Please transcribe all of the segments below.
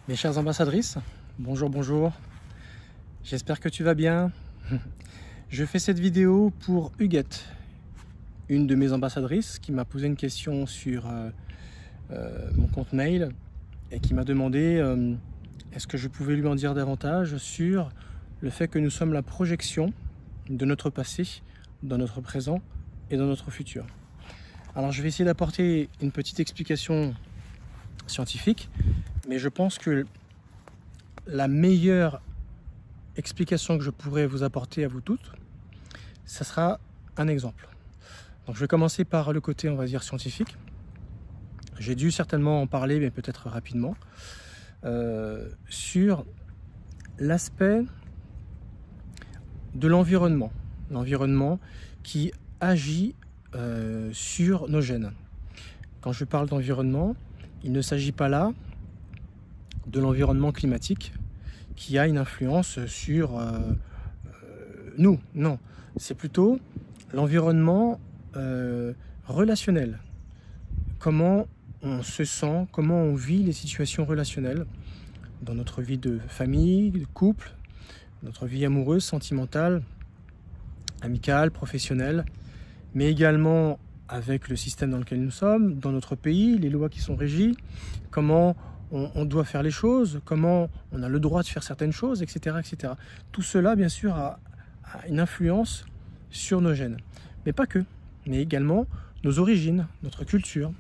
Mes chères ambassadrices, bonjour, bonjour. J'espère que tu vas bien. Je fais cette vidéo pour Huguette, une de mes ambassadrices qui m'a posé une question sur mon compte mail et qui m'a demandé est-ce que je pouvais lui en dire davantage sur le fait que nous sommes la projection de notre passé dans notre présent et dans notre futur. Alors je vais essayer d'apporter une petite explication scientifique, mais je pense que la meilleure explication que je pourrais vous apporter à vous toutes, ça sera un exemple. Donc je vais commencer par le côté, on va dire, scientifique. J'ai dû certainement en parler, mais peut-être rapidement, sur l'aspect de l'environnement. L'environnement qui agit sur nos gènes. Quand je parle d'environnement, il ne s'agit pas là de l'environnement climatique qui a une influence sur nous. Non, c'est plutôt l'environnement relationnel. Comment on se sent, comment on vit les situations relationnelles dans notre vie de famille, de couple, notre vie amoureuse, sentimentale, amicale, professionnelle, mais également avec le système dans lequel nous sommes, dans notre pays, les lois qui sont régies, comment on doit faire les choses, comment on a le droit de faire certaines choses, etc. etc. Tout cela, bien sûr, a une influence sur nos gènes. Mais pas que, mais également nos origines, notre culture,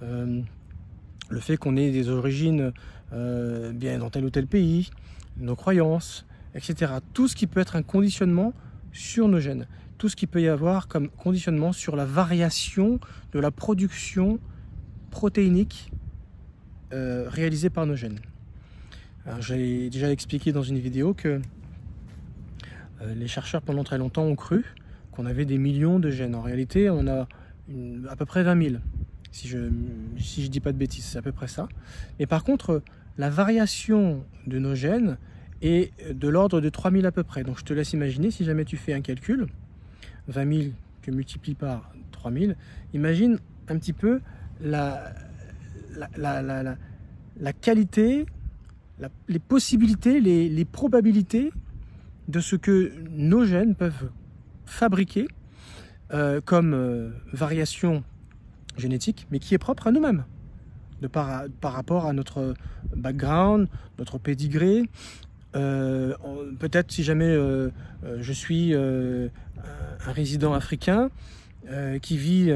le fait qu'on ait des origines bien dans tel ou tel pays, nos croyances, etc. Tout ce qui peut être un conditionnement sur nos gènes. Tout ce qui peut y avoir comme conditionnement sur la variation de la production protéinique réalisée par nos gènes. J'ai déjà expliqué dans une vidéo que les chercheurs pendant très longtemps ont cru qu'on avait des millions de gènes. En réalité, on a à peu près 20 000, si je dis pas de bêtises, c'est à peu près ça. Mais par contre, la variation de nos gènes est de l'ordre de 3 000 à peu près. Donc je te laisse imaginer, si jamais tu fais un calcul, 20 000 que multiplie par 3 000, imagine un petit peu la qualité, les possibilités, les probabilités de ce que nos gènes peuvent fabriquer comme variation génétique, mais qui est propre à nous-mêmes, par rapport à notre background, notre pédigré. Peut-être si jamais je suis un résident africain qui vit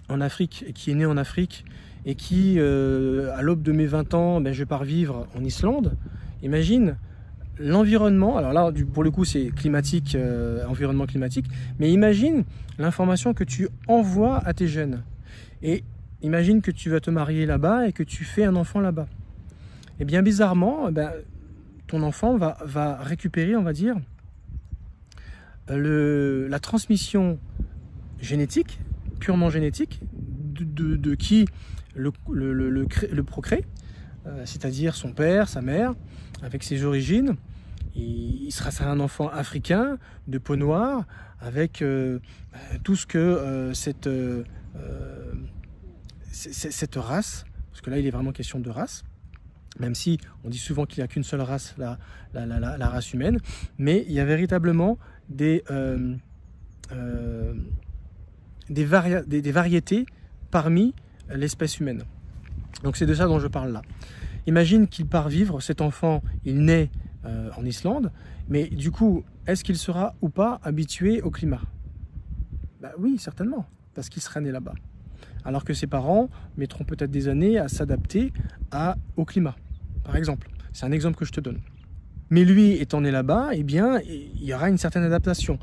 en Afrique et qui est né en Afrique et qui, à l'aube de mes 20 ans, je pars vivre en Islande. Imagine l'environnement, alors là pour le coup c'est climatique, environnement climatique, mais imagine l'information que tu envoies à tes gènes. Et imagine que tu vas te marier là-bas et que tu fais un enfant là-bas. Et bien bizarrement, ton enfant va récupérer, on va dire, la transmission génétique, purement génétique, de qui le procrée, c'est-à-dire son père, sa mère, avec ses origines. Il sera un enfant africain, de peau noire, avec tout ce que cette race, parce que là il est vraiment question de race, même si on dit souvent qu'il n'y a qu'une seule race, la race humaine, mais il y a véritablement des variétés parmi l'espèce humaine. Donc c'est de ça dont je parle là. Imagine qu'il part vivre, cet enfant, il naît en Islande, mais du coup, est-ce qu'il sera ou pas habitué au climat? Oui, certainement, parce qu'il sera né là-bas. Alors que ses parents mettront peut-être des années à s'adapter au climat, par exemple. C'est un exemple que je te donne. Mais lui, étant né là-bas, eh bien, il y aura une certaine adaptation.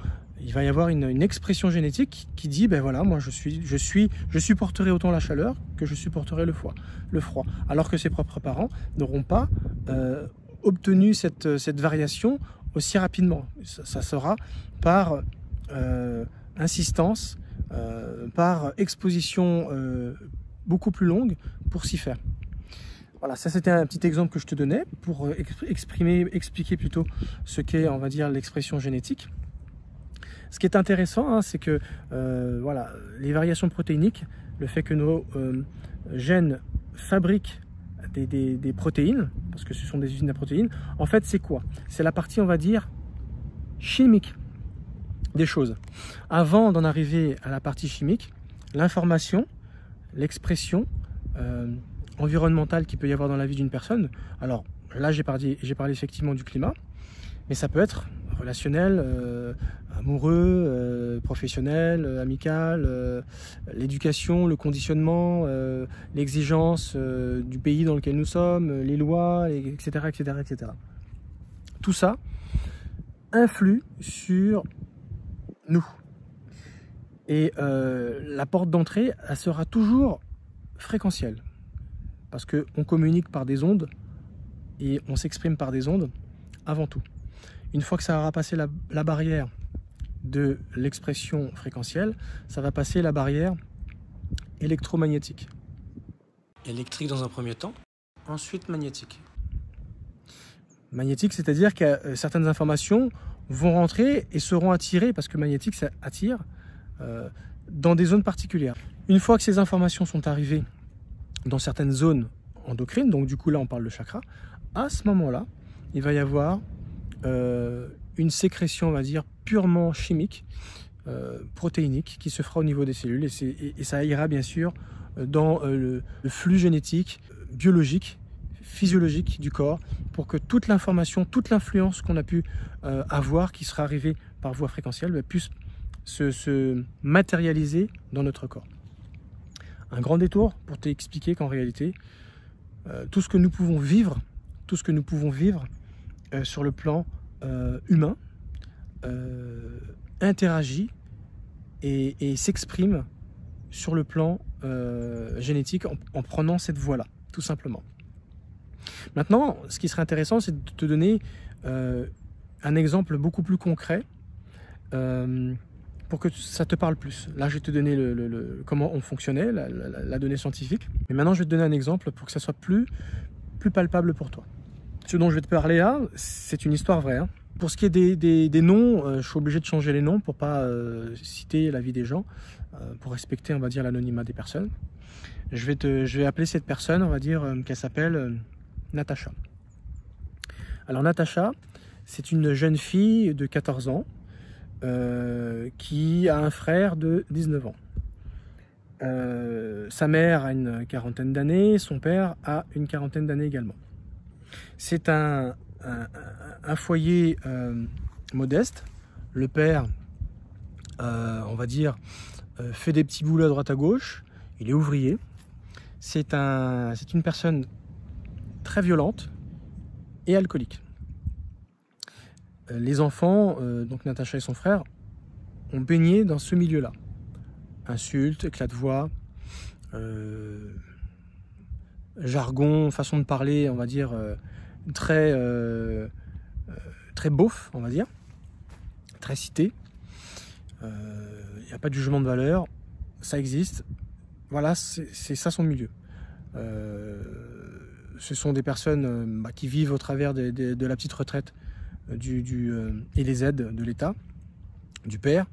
Il va y avoir une expression génétique qui dit, voilà, moi je supporterai autant la chaleur que je supporterai le froid. Alors que ses propres parents n'auront pas obtenu cette variation aussi rapidement. Ça sera par insistance, par exposition beaucoup plus longue pour s'y faire. Voilà, ça c'était un petit exemple que je te donnais pour expliquer plutôt ce qu'est, on va dire, l'expression génétique. Ce qui est intéressant, c'est que voilà, les variations protéiniques, le fait que nos gènes fabriquent des protéines, parce que ce sont des usines à protéines, en fait c'est quoi? C'est la partie, on va dire, chimique des choses. Avant d'en arriver à la partie chimique, l'information, l'expression environnementale qu'il peut y avoir dans la vie d'une personne. Alors là j'ai parlé effectivement du climat, mais ça peut être relationnel, amoureux, professionnel, amical, l'éducation, le conditionnement, l'exigence du pays dans lequel nous sommes, les lois, etc., etc., etc. Tout ça influe sur nous. Et la porte d'entrée, elle sera toujours fréquentielle. Parce qu'on communique par des ondes et on s'exprime par des ondes avant tout. Une fois que ça aura passé la barrière de l'expression fréquentielle, ça va passer la barrière électromagnétique. Électrique dans un premier temps, ensuite magnétique. Magnétique, c'est-à-dire que certaines informations vont rentrer et seront attirées, parce que magnétique, ça attire, dans des zones particulières. Une fois que ces informations sont arrivées dans certaines zones endocrines, donc du coup là on parle de chakra, à ce moment-là, il va y avoir une sécrétion, on va dire, purement chimique, protéinique, qui se fera au niveau des cellules, et ça ira bien sûr dans le flux génétique, biologique, physiologique du corps, pour que toute l'information, toute l'influence qu'on a pu avoir, qui sera arrivée par voie fréquentielle, puisse se matérialiser dans notre corps. Un grand détour pour t'expliquer qu'en réalité, tout ce que nous pouvons vivre, sur le plan humain, interagit et s'exprime sur le plan génétique en prenant cette voie-là, tout simplement. Maintenant, ce qui serait intéressant, c'est de te donner un exemple beaucoup plus concret pour que ça te parle plus. Là, je vais te donner comment on fonctionnait, la donnée scientifique. Mais maintenant, je vais te donner un exemple pour que ça soit plus palpable pour toi. Ce dont je vais te parler là, c'est une histoire vraie. Hein. Pour ce qui est des noms, je suis obligé de changer les noms pour ne pas citer la vie des gens, pour respecter, on va dire, l'anonymat des personnes. Je vais appeler cette personne, on va dire, qu'elle s'appelle Natacha. Alors Natacha, c'est une jeune fille de 14 ans qui a un frère de 19 ans. Sa mère a une quarantaine d'années, son père a une quarantaine d'années également. C'est un foyer modeste. Le père, on va dire, fait des petits boulots à droite à gauche. Il est ouvrier. C'est une personne très violente et alcoolique. Les enfants, donc Natacha et son frère, ont baigné dans ce milieu-là. Insultes, éclats de voix, jargon, façon de parler, on va dire, très beauf, on va dire, très cité. Il n'y a pas de jugement de valeur, ça existe. Voilà, c'est ça son milieu. Ce sont des personnes qui vivent au travers de la petite retraite et les aides de l'État, du père.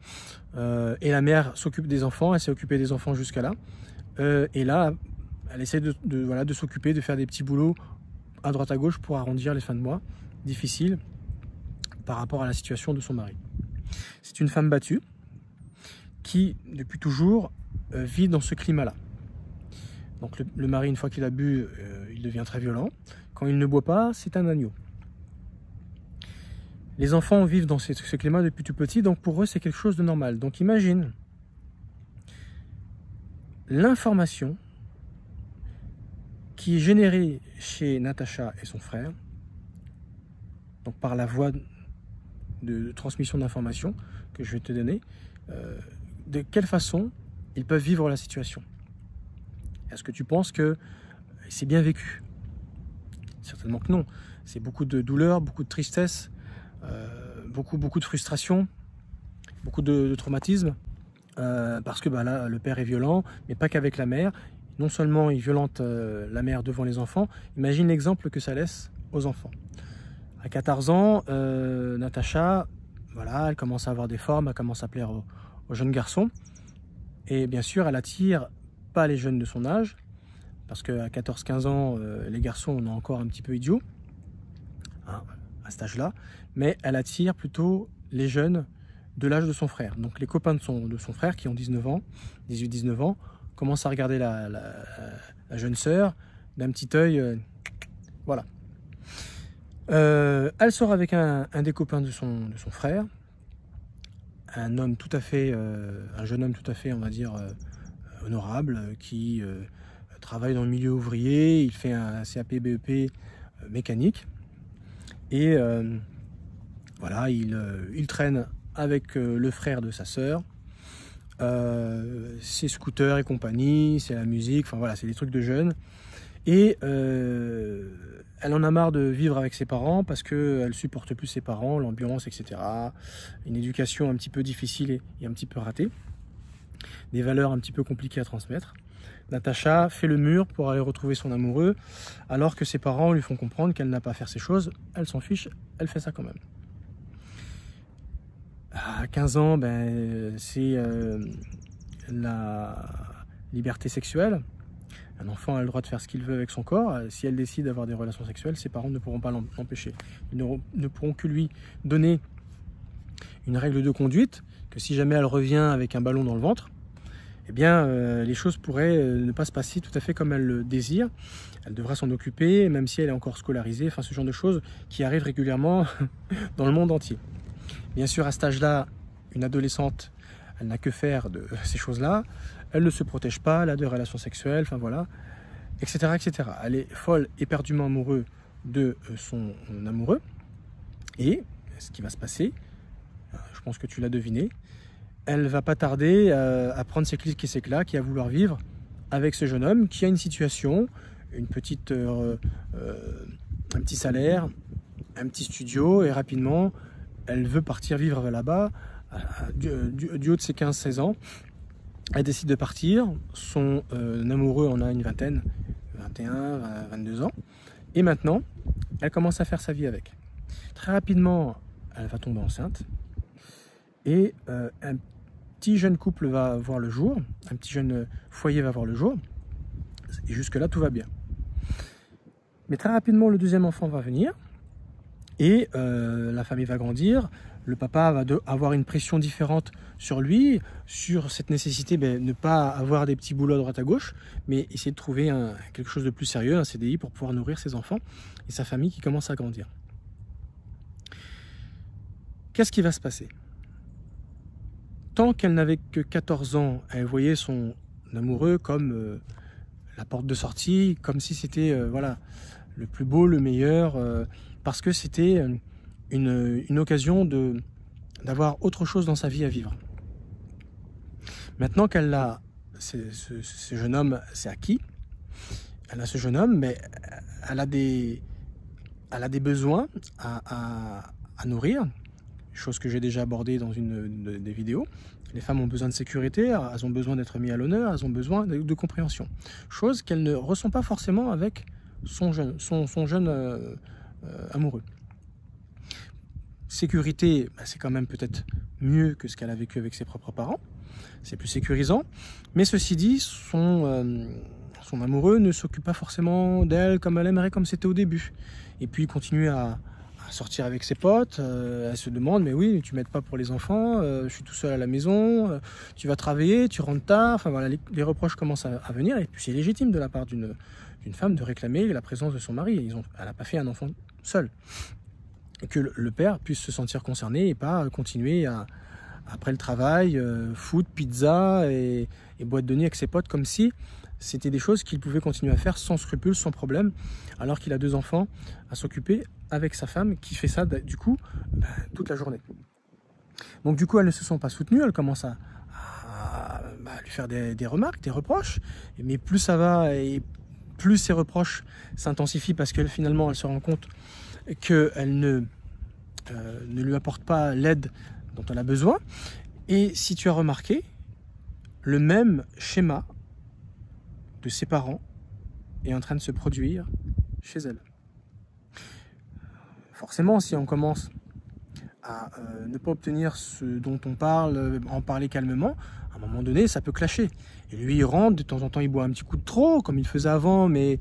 Et la mère s'occupe des enfants, elle s'est occupée des enfants jusqu'à là. Et là, elle essaie de s'occuper, de faire des petits boulots à droite à gauche pour arrondir les fins de mois, difficiles par rapport à la situation de son mari. C'est une femme battue qui, depuis toujours, vit dans ce climat-là. Donc le mari, une fois qu'il a bu, il devient très violent. Quand il ne boit pas, c'est un agneau. Les enfants vivent dans ce climat depuis tout petit, donc pour eux, c'est quelque chose de normal. Donc imagine l'information qui est générée chez Natacha et son frère, donc par la voie de transmission d'informations que je vais te donner, de quelle façon ils peuvent vivre la situation. Est-ce que tu penses que c'est bien vécu? Certainement que non. C'est beaucoup de douleur, beaucoup de tristesse, beaucoup de frustration, beaucoup de traumatisme, parce que là, le père est violent, mais pas qu'avec la mère. Non seulement il violente la mère devant les enfants, imagine l'exemple que ça laisse aux enfants. À 14 ans, Natacha, voilà, elle commence à avoir des formes, elle commence à plaire aux jeunes garçons. Et bien sûr, elle attire pas les jeunes de son âge, parce qu'à 14-15 ans, les garçons, on est encore un petit peu idiots, hein, à cet âge-là, mais elle attire plutôt les jeunes de l'âge de son frère. Donc les copains de son frère qui ont 19 ans, 18-19 ans, commencent à regarder la jeune sœur d'un petit œil, voilà. Elle sort avec un des copains de son frère, un homme tout à fait, un jeune homme tout à fait, on va dire, honorable, qui travaille dans le milieu ouvrier. Il fait un CAP BEP mécanique, et voilà, il traîne avec le frère de sa sœur, ses scooters et compagnie, c'est la musique, enfin voilà, c'est des trucs de jeunes. Et elle en a marre de vivre avec ses parents parce qu'elle supporte plus ses parents, l'ambiance, etc. Une éducation un petit peu difficile et un petit peu ratée. Des valeurs un petit peu compliquées à transmettre. Natacha fait le mur pour aller retrouver son amoureux, alors que ses parents lui font comprendre qu'elle n'a pas à faire ces choses. Elle s'en fiche, elle fait ça quand même. À 15 ans, ben, c'est la liberté sexuelle. Un enfant a le droit de faire ce qu'il veut avec son corps. Si elle décide d'avoir des relations sexuelles, ses parents ne pourront pas l'empêcher. Ils ne pourront que lui donner une règle de conduite, que si jamais elle revient avec un ballon dans le ventre, eh bien, les choses pourraient ne pas se passer tout à fait comme elle le désire. Elle devra s'en occuper, même si elle est encore scolarisée. Enfin, ce genre de choses qui arrivent régulièrement dans le monde entier. Bien sûr, à cet âge-là, une adolescente, elle n'a que faire de ces choses-là. Elle ne se protège pas, elle a des relations sexuelles, enfin voilà, etc., etc. Elle est folle, éperdument amoureuse de son amoureux. Et ce qui va se passer, je pense que tu l'as deviné, elle va pas tarder à prendre ses clics et ses claques et à vouloir vivre avec ce jeune homme qui a une situation, une petite, un petit salaire, un petit studio, et rapidement, elle veut partir vivre là-bas du haut de ses 15-16 ans. Elle décide de partir, son amoureux en a une vingtaine, 21, 22 ans, et maintenant, elle commence à faire sa vie avec. Très rapidement, elle va tomber enceinte, et un petit jeune couple va voir le jour, un petit jeune foyer va voir le jour, et jusque-là, tout va bien. Mais très rapidement, le deuxième enfant va venir, et la famille va grandir. Le papa va avoir une pression différente sur lui, sur cette nécessité de ne pas avoir des petits boulots à droite à gauche, mais essayer de trouver quelque chose de plus sérieux, un CDI, pour pouvoir nourrir ses enfants et sa famille qui commence à grandir. Qu'est-ce qui va se passer? Tant qu'elle n'avait que 14 ans, elle voyait son amoureux comme la porte de sortie, comme si c'était voilà, le plus beau, le meilleur, parce que c'était une occasion d'avoir autre chose dans sa vie à vivre. Maintenant qu'elle a ce jeune homme, c'est acquis, elle a ce jeune homme, mais elle a des besoins à nourrir, chose que j'ai déjà abordée dans une des vidéos. Les femmes ont besoin de sécurité, elles ont besoin d'être mises à l'honneur, elles ont besoin de compréhension, chose qu'elle ne ressent pas forcément avec son jeune amoureux. Sécurité, c'est quand même peut-être mieux que ce qu'elle a vécu avec ses propres parents, c'est plus sécurisant, mais ceci dit, son amoureux ne s'occupe pas forcément d'elle comme elle aimerait, comme c'était au début, et puis il continue à sortir avec ses potes. Elle se demande, mais oui, tu m'aides pas pour les enfants, je suis tout seul à la maison, tu vas travailler, tu rentres tard, enfin voilà, les reproches commencent à venir, et puis c'est légitime de la part d'une femme de réclamer la présence de son mari. Elle n'a pas fait un enfant seul. Et que le père puisse se sentir concerné et pas continuer après le travail, foot, pizza et boîte de nuit avec ses potes, comme si c'était des choses qu'il pouvait continuer à faire sans scrupule, sans problème, alors qu'il a 2 enfants à s'occuper avec sa femme qui fait ça du coup toute la journée. Donc du coup, elles ne se sont pas soutenues, elles commencent à lui faire des remarques, des reproches, mais plus ça va et plus ces reproches s'intensifient parce qu'elle finalement elle se rend compte qu'elle ne lui apporte pas l'aide dont elle a besoin. Et si tu as remarqué, le même schéma de ses parents est en train de se produire chez elle. Forcément, si on commence à ne pas obtenir ce dont on parle, en parler calmement, à un un moment donné, ça peut clasher. Et lui, il rentre, de temps en temps, il boit un petit coup de trop, comme il faisait avant, mais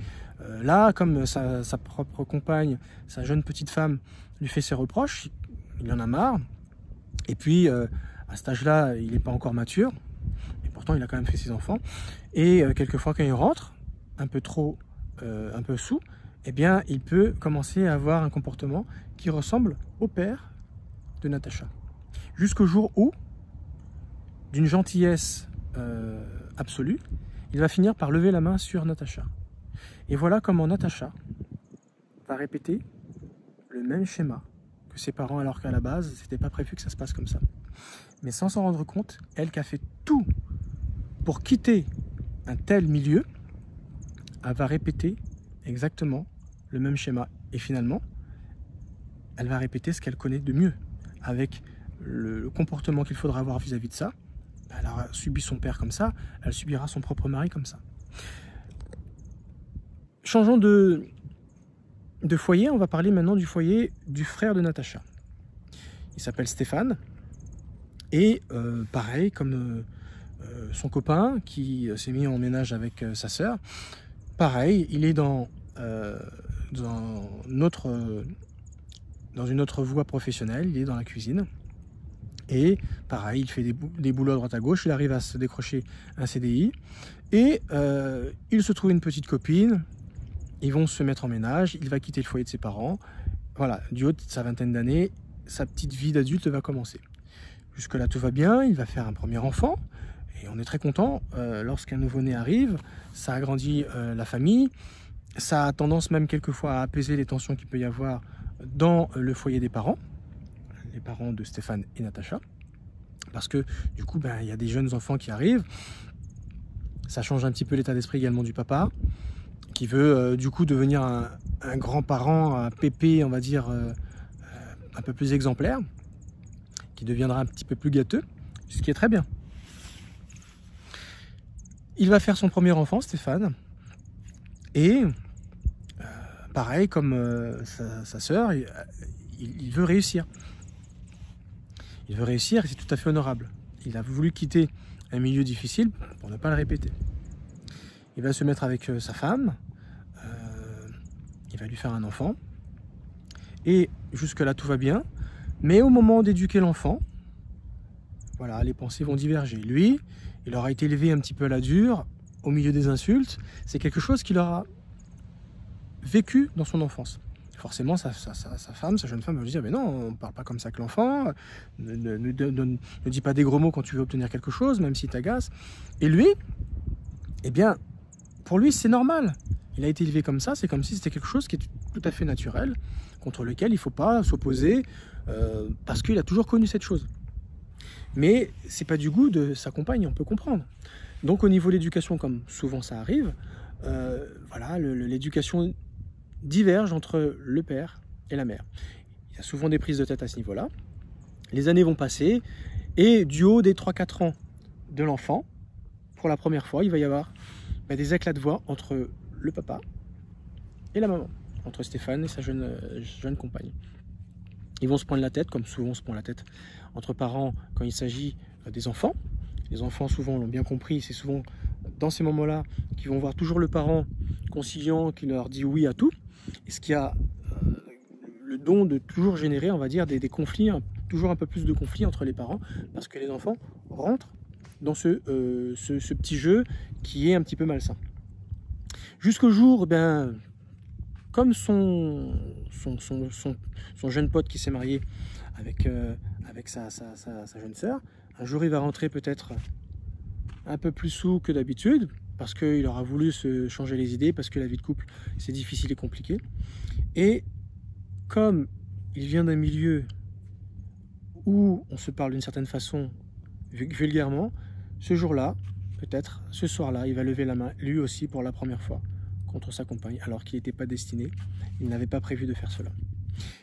là, comme sa propre compagne, sa jeune petite femme, lui fait ses reproches, il en a marre. Et puis, à cet âge-là, il n'est pas encore mature, et pourtant, il a quand même fait ses enfants. Et quelquefois, quand il rentre, un peu trop, un peu sous, eh bien, il peut commencer à avoir un comportement qui ressemble au père de Natacha. Jusqu'au jour où, d'une gentillesse absolue, il va finir par lever la main sur Natacha. Et voilà comment Natacha va répéter le même schéma que ses parents, alors qu'à la base, c'était pas prévu que ça se passe comme ça. Mais sans s'en rendre compte, elle qui a fait tout pour quitter un tel milieu, elle va répéter exactement le même schéma. Et finalement, elle va répéter ce qu'elle connaît de mieux, avec le comportement qu'il faudra avoir vis-à-vis de ça. Elle a subi son père comme ça, elle subira son propre mari comme ça. Changeons de foyer, on va parler maintenant du foyer du frère de Natacha. Il s'appelle Stéphane, et pareil, comme son copain qui s'est mis en ménage avec sa sœur, pareil, il est dans une autre voie professionnelle, il est dans la cuisine. Et pareil, il fait des boulots à droite à gauche, il arrive à se décrocher un CDI. Et il se trouve une petite copine, ils vont se mettre en ménage, il va quitter le foyer de ses parents. Voilà, du haut de sa vingtaine d'années, sa petite vie d'adulte va commencer. Jusque-là, tout va bien, il va faire un premier enfant. Et on est très content lorsqu'un nouveau-né arrive, ça agrandit la famille. Ça a tendance même quelquefois à apaiser les tensions qu'il peut y avoir dans le foyer des parents. Les parents de Stéphane et Natacha, parce que du coup il y a des jeunes enfants qui arrivent, ça change un petit peu l'état d'esprit également du papa qui veut du coup devenir un grand-parent, un pépé, on va dire un peu plus exemplaire, qui deviendra un petit peu plus gâteux, ce qui est très bien. Il va faire son premier enfant, Stéphane, et pareil comme sa sœur, il veut réussir. Il veut réussir et c'est tout à fait honorable. Il a voulu quitter un milieu difficile pour ne pas le répéter. Il va se mettre avec sa femme, il va lui faire un enfant, et jusque-là tout va bien, mais au moment d'éduquer l'enfant, voilà, les pensées vont diverger. Lui, il aura été élevé un petit peu à la dure, au milieu des insultes, c'est quelque chose qu'il aura vécu dans son enfance. Forcément, sa femme, sa jeune femme va lui dire « Mais non, on ne parle pas comme ça que l'enfant, ne dis pas des gros mots quand tu veux obtenir quelque chose, même si t'agace. » Et lui, eh bien, pour lui, c'est normal. Il a été élevé comme ça, c'est comme si c'était quelque chose qui est tout à fait naturel, contre lequel il ne faut pas s'opposer, parce qu'il a toujours connu cette chose. Mais ce n'est pas du goût de sa compagne, on peut comprendre. Donc au niveau de l'éducation, comme souvent ça arrive, voilà, l'éducation diverge entre le père et la mère. Il y a souvent des prises de tête à ce niveau-là. Les années vont passer et du haut des 3-4 ans de l'enfant, pour la première fois, il va y avoir des éclats de voix entre le papa et la maman, entre Stéphane et sa jeune compagne. Ils vont se prendre la tête, comme souvent on se prend la tête entre parents quand il s'agit des enfants. Les enfants souvent l'ont bien compris, c'est souvent dans ces moments-là qu'ils vont voir toujours le parent conciliant qui leur dit oui à tout. Et ce qui a le don de toujours générer, on va dire, des conflits, toujours un peu plus de conflits entre les parents, parce que les enfants rentrent dans ce petit jeu qui est un petit peu malsain. Jusqu'au jour, comme son jeune pote qui s'est marié avec sa jeune sœur, un jour il va rentrer peut-être un peu plus saoul que d'habitude, parce qu'il aura voulu se changer les idées, parce que la vie de couple, c'est difficile et compliqué. Et comme il vient d'un milieu où on se parle d'une certaine façon vulgairement, ce jour-là, peut-être, ce soir-là, il va lever la main, lui aussi, pour la première fois, contre sa compagne, alors qu'il n'était pas destiné, il n'avait pas prévu de faire cela.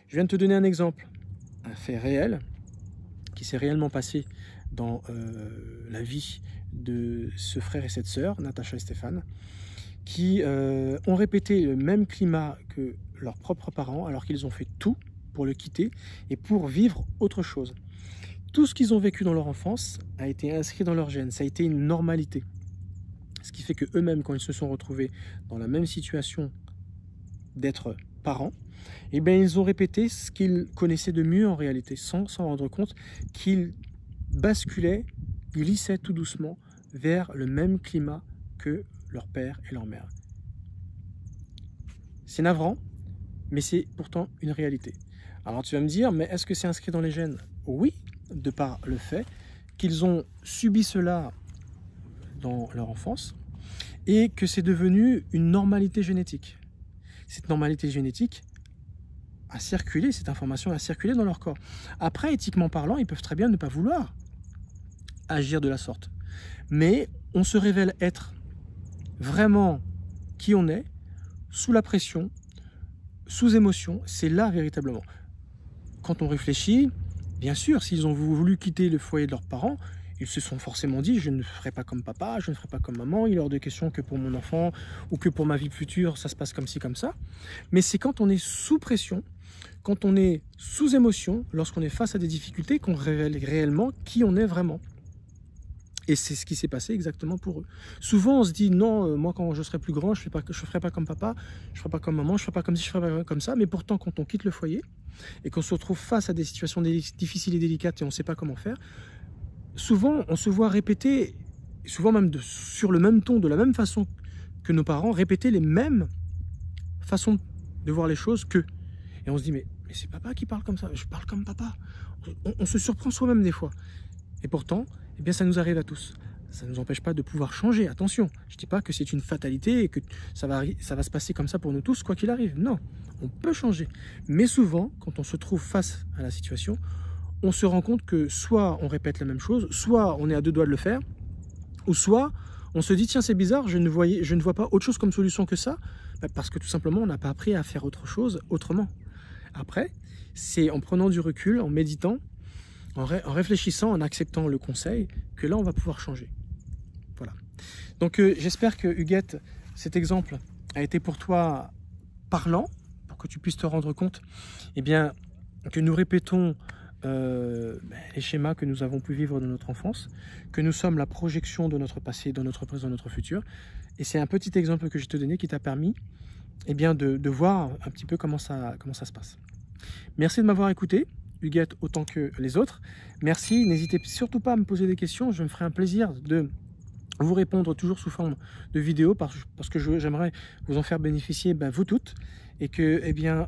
Je viens de te donner un exemple, un fait réel, qui s'est réellement passé dans la vie de ce frère et cette sœur, Natacha et Stéphane, qui ont répété le même climat que leurs propres parents, alors qu'ils ont fait tout pour le quitter et pour vivre autre chose. tout ce qu'ils ont vécu dans leur enfance a été inscrit dans leur gène, ça a été une normalité. Ce qui fait qu'eux-mêmes, quand ils se sont retrouvés dans la même situation d'être parents, eh bien, ils ont répété ce qu'ils connaissaient de mieux en réalité, sans s'en rendre compte qu'ils basculaient, glissaient tout doucement vers le même climat que leur père et leur mère. C'est navrant, mais c'est pourtant une réalité. Alors tu vas me dire, mais est-ce que c'est inscrit dans les gènes? Oui, de par le fait qu'ils ont subi cela dans leur enfance et que c'est devenu une normalité génétique. Cette normalité génétique a circulé, cette information a circulé dans leur corps. Après, éthiquement parlant, ils peuvent très bien ne pas vouloir agir de la sorte. Mais on se révèle être vraiment qui on est, sous la pression, sous émotion, c'est là véritablement. Quand on réfléchit, bien sûr, s'ils ont voulu quitter le foyer de leurs parents, ils se sont forcément dit, je ne ferai pas comme papa, je ne ferai pas comme maman, il est hors de question que pour mon enfant ou que pour ma vie future, ça se passe comme ci, comme ça. Mais c'est quand on est sous pression, quand on est sous émotion, lorsqu'on est face à des difficultés, qu'on révèle réellement qui on est vraiment. Et c'est ce qui s'est passé exactement pour eux. Souvent, on se dit, non, moi, quand je serai plus grand, je ne ferai pas comme papa, je ne ferai pas comme maman, je ne ferai pas comme ci, je ne ferai pas comme ça. Mais pourtant, quand on quitte le foyer et qu'on se retrouve face à des situations difficiles et délicates et on ne sait pas comment faire, souvent, on se voit répéter, souvent même sur le même ton, de la même façon que nos parents, répéter les mêmes façons de voir les choses qu'eux. Et on se dit, mais c'est papa qui parle comme ça, je parle comme papa. On se surprend soi-même des fois. Et pourtant, eh bien, ça nous arrive à tous. Ça ne nous empêche pas de pouvoir changer. Attention, je ne dis pas que c'est une fatalité et que ça va se passer comme ça pour nous tous, quoi qu'il arrive. Non, on peut changer. Mais souvent, quand on se trouve face à la situation, on se rend compte que soit on répète la même chose, soit on est à deux doigts de le faire, ou soit on se dit, tiens, c'est bizarre, je ne vois pas autre chose comme solution que ça, parce que tout simplement, on n'a pas appris à faire autre chose autrement. Après, c'est en prenant du recul, en méditant, en réfléchissant, en acceptant le conseil, que là, on va pouvoir changer. Voilà. Donc, j'espère que, Huguette, cet exemple a été pour toi parlant, pour que tu puisses te rendre compte, eh bien, que nous répétons les schémas que nous avons pu vivre dans notre enfance, que nous sommes la projection de notre passé, de notre présent, de notre futur. Et c'est un petit exemple que je te donnais qui t'a permis eh bien, de voir un petit peu comment ça se passe. Merci de m'avoir écouté, Huguette, autant que les autres. Merci, n'hésitez surtout pas à me poser des questions, je me ferai un plaisir de vous répondre toujours sous forme de vidéo parce que j'aimerais vous en faire bénéficier, vous toutes, et que, eh bien,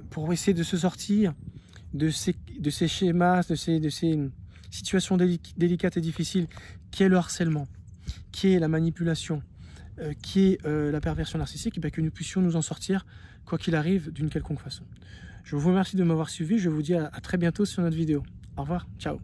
pour essayer de se sortir de ces schémas, de ces situations délicates et difficiles, qui est le harcèlement, qui est la manipulation, qui est la perversion narcissique, que nous puissions nous en sortir, quoi qu'il arrive, d'une quelconque façon. Je vous remercie de m'avoir suivi, je vous dis à très bientôt sur notre vidéo. Au revoir, ciao.